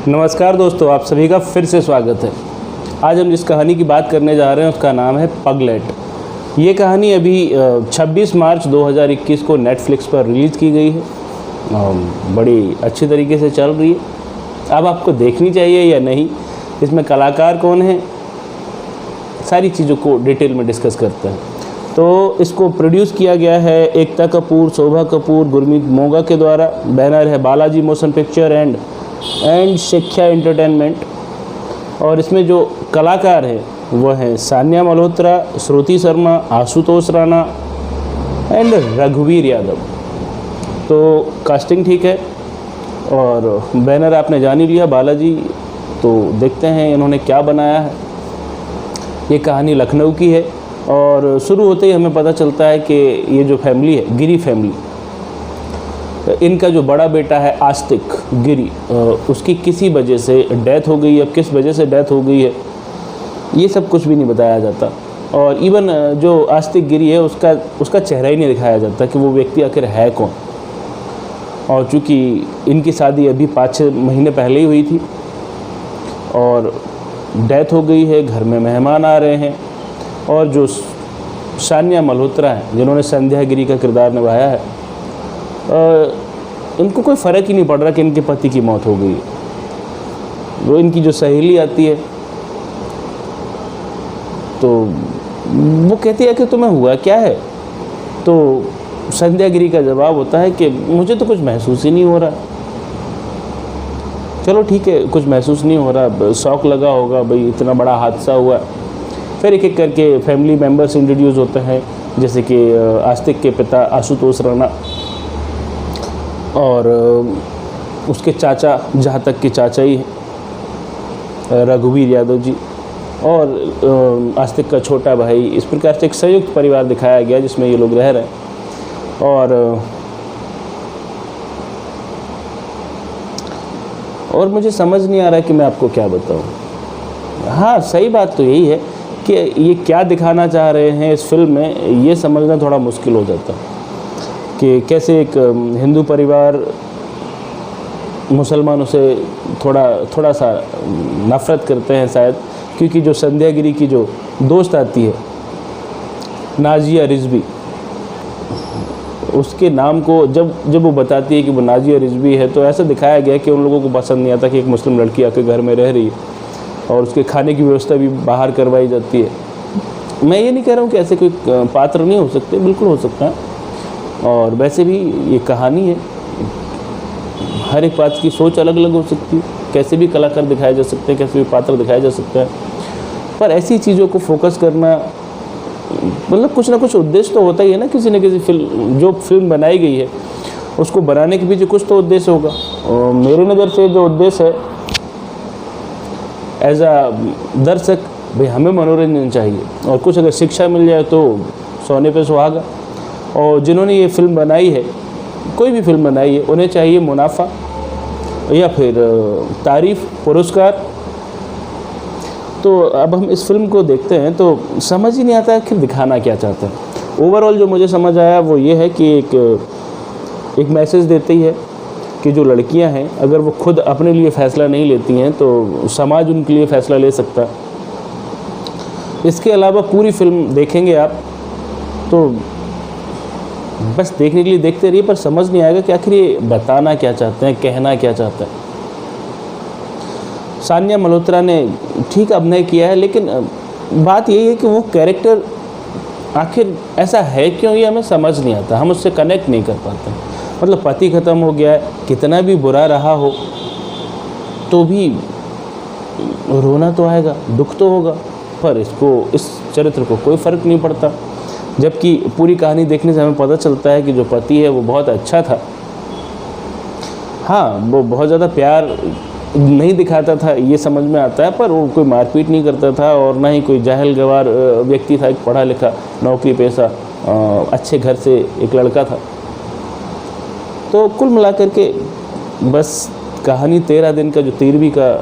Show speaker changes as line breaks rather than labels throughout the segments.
नमस्कार दोस्तों, आप सभी का फिर से स्वागत है। आज हम जिस कहानी की बात करने जा रहे हैं उसका नाम है पगलेट। ये कहानी अभी 26 मार्च 2021 को नेटफ्लिक्स पर रिलीज़ की गई है। बड़ी अच्छी तरीके से चल रही है। अब आपको देखनी चाहिए या नहीं, इसमें कलाकार कौन है, सारी चीज़ों को डिटेल में डिस्कस करते हैं। तो इसको प्रोड्यूस किया गया है एकता कपूर, शोभा कपूर, गुरमीत मोंगा के द्वारा। बैनर है बालाजी मोशन पिक्चर एंड शिक्षा एंटरटेनमेंट। और इसमें जो कलाकार हैं वो हैं सान्या मल्होत्रा, श्रुति शर्मा, आशुतोष राणा एंड रघुवीर यादव। तो कास्टिंग ठीक है और बैनर आपने जान ही लिया बालाजी। तो देखते हैं इन्होंने क्या बनाया है। ये कहानी लखनऊ की है और शुरू होते ही हमें पता चलता है कि ये जो फैमिली है, गिरी फैमिली, इनका जो बड़ा बेटा है आस्तिक गिरी, उसकी किसी वजह से डेथ हो गई है। अब किस वजह से डेथ हो गई है ये सब कुछ भी नहीं बताया जाता। और इवन जो आस्तिक गिरी है उसका चेहरा ही नहीं दिखाया जाता कि वो व्यक्ति आखिर है कौन। और चूँकि इनकी शादी अभी 5-6 महीने पहले ही हुई थी और डेथ हो गई है, घर में मेहमान आ रहे हैं। और जो सान्या मल्होत्रा हैं जिन्होंने संध्या गिरी का किरदार निभाया है, इनको कोई फ़र्क ही नहीं पड़ रहा कि इनके पति की मौत हो गई है। वो इनकी जो सहेली आती है तो वो कहती है कि तुम्हें हुआ क्या है। तो संध्या गिरी का जवाब होता है कि मुझे तो कुछ महसूस ही नहीं हो रहा। चलो ठीक है, कुछ महसूस नहीं हो रहा, शौक लगा होगा, भाई इतना बड़ा हादसा हुआ। फिर एक एक करके फैमिली मेम्बर्स इंट्रोड्यूस होते हैं, जैसे कि आस्तिक के पिता आशुतोष राणा और उसके चाचा, जहाँ तक कि चाचा ही हैं, रघुवीर यादव जी, और आस्तिक का छोटा भाई। इस प्रकार से एक संयुक्त परिवार दिखाया गया जिसमें ये लोग रह रहे हैं। और मुझे समझ नहीं आ रहा कि मैं आपको क्या बताऊं। हाँ, सही बात तो यही है कि ये क्या दिखाना चाह रहे हैं इस फिल्म में, ये समझना थोड़ा मुश्किल हो जाता है कि कैसे एक हिंदू परिवार मुसलमानों से थोड़ा सा नफ़रत करते हैं शायद, क्योंकि जो संध्या गिरी की जो दोस्त आती है नाजिया रिजवी, उसके नाम को जब वो बताती है कि वो नाजिया रिजवी है, तो ऐसा दिखाया गया कि उन लोगों को पसंद नहीं आता कि एक मुस्लिम लड़की आके घर में रह रही है और उसके खाने की व्यवस्था भी बाहर करवाई जाती है। मैं ये नहीं कह रहा हूँ कि ऐसे कोई पात्र नहीं हो सकते, बिल्कुल हो सकता है। और वैसे भी ये कहानी है, हर एक पात्र की सोच अलग अलग हो सकती है, कैसे भी कलाकार दिखाए जा सकते हैं, कैसे भी पात्र दिखाया जा सकता है। पर ऐसी चीज़ों को फोकस करना, मतलब कुछ ना कुछ उद्देश्य तो होता ही है ना, किसी न किसी जो फिल्म बनाई गई है उसको बनाने के पीछे कुछ तो उद्देश्य होगा। और मेरी नज़र से जो उद्देश्य है, एज आ दर्शक, भाई हमें मनोरंजन चाहिए और कुछ अगर शिक्षा मिल जाए तो सोने पे सुहागा। और जिन्होंने ये फिल्म बनाई है, कोई भी फिल्म बनाई है, उन्हें चाहिए मुनाफा या फिर तारीफ़, पुरस्कार। तो अब हम इस फिल्म को देखते हैं तो समझ ही नहीं आता है कि दिखाना क्या चाहते हैं। ओवरऑल जो मुझे समझ आया वो ये है कि एक मैसेज देती है कि जो लड़कियां हैं, अगर वो खुद अपने लिए फ़ैसला नहीं लेती हैं तो समाज उनके लिए फ़ैसला ले सकता है। इसके अलावा पूरी फिल्म देखेंगे आप तो बस देखने के लिए देखते रहिए, पर समझ नहीं आएगा कि आखिर ये बताना क्या चाहते हैं, कहना क्या चाहते हैं। सान्या मल्होत्रा ने ठीक अभिनय किया है, लेकिन बात यही है कि वो कैरेक्टर आखिर ऐसा है क्यों, ये हमें समझ नहीं आता, हम उससे कनेक्ट नहीं कर पाते। मतलब पति ख़त्म हो गया है, कितना भी बुरा रहा हो तो भी रोना तो आएगा, दुख तो होगा, पर इस चरित्र को कोई फ़र्क नहीं पड़ता। जबकि पूरी कहानी देखने से हमें पता चलता है कि जो पति है वो बहुत अच्छा था। हाँ, वो बहुत ज़्यादा प्यार नहीं दिखाता था, ये समझ में आता है, पर वो कोई मारपीट नहीं करता था और ना ही कोई जाहिल गवार व्यक्ति था। एक पढ़ा लिखा, नौकरी पेशा, अच्छे घर से एक लड़का था। तो कुल मिलाकर के बस कहानी 13 दिन का, जो 13वीं का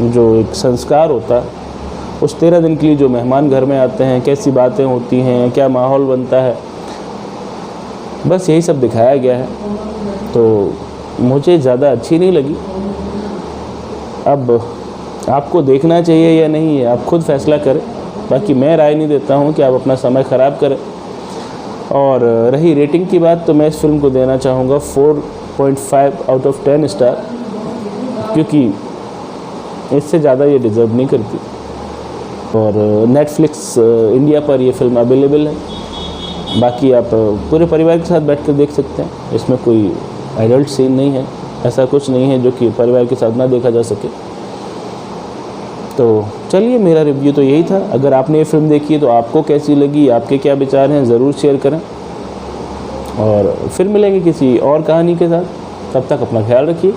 जो एक संस्कार होता है, उस 13 दिन के लिए जो मेहमान घर में आते हैं, कैसी बातें होती हैं, क्या माहौल बनता है, बस यही सब दिखाया गया है। तो मुझे ज़्यादा अच्छी नहीं लगी। अब आपको देखना चाहिए या नहीं, आप खुद फैसला करें। बाकी मैं राय नहीं देता हूँ कि आप अपना समय ख़राब करें। और रही रेटिंग की बात, तो मैं इस फिल्म को देना चाहूँगा 4.5 आउट ऑफ 10 स्टार, क्योंकि इससे ज़्यादा ये डिज़र्व नहीं करती। और नेटफ्लिक्स इंडिया पर ये फिल्म अवेलेबल है। बाकी आप पूरे परिवार के साथ बैठकर देख सकते हैं। इसमें कोई एडल्ट सीन नहीं है, ऐसा कुछ नहीं है जो कि परिवार के साथ ना देखा जा सके। तो चलिए, मेरा रिव्यू तो यही था। अगर आपने ये फिल्म देखी है तो आपको कैसी लगी, आपके क्या विचार हैं, ज़रूर शेयर करें। और फिर मिलेंगे किसी और कहानी के साथ। तब तक अपना ख्याल रखिए।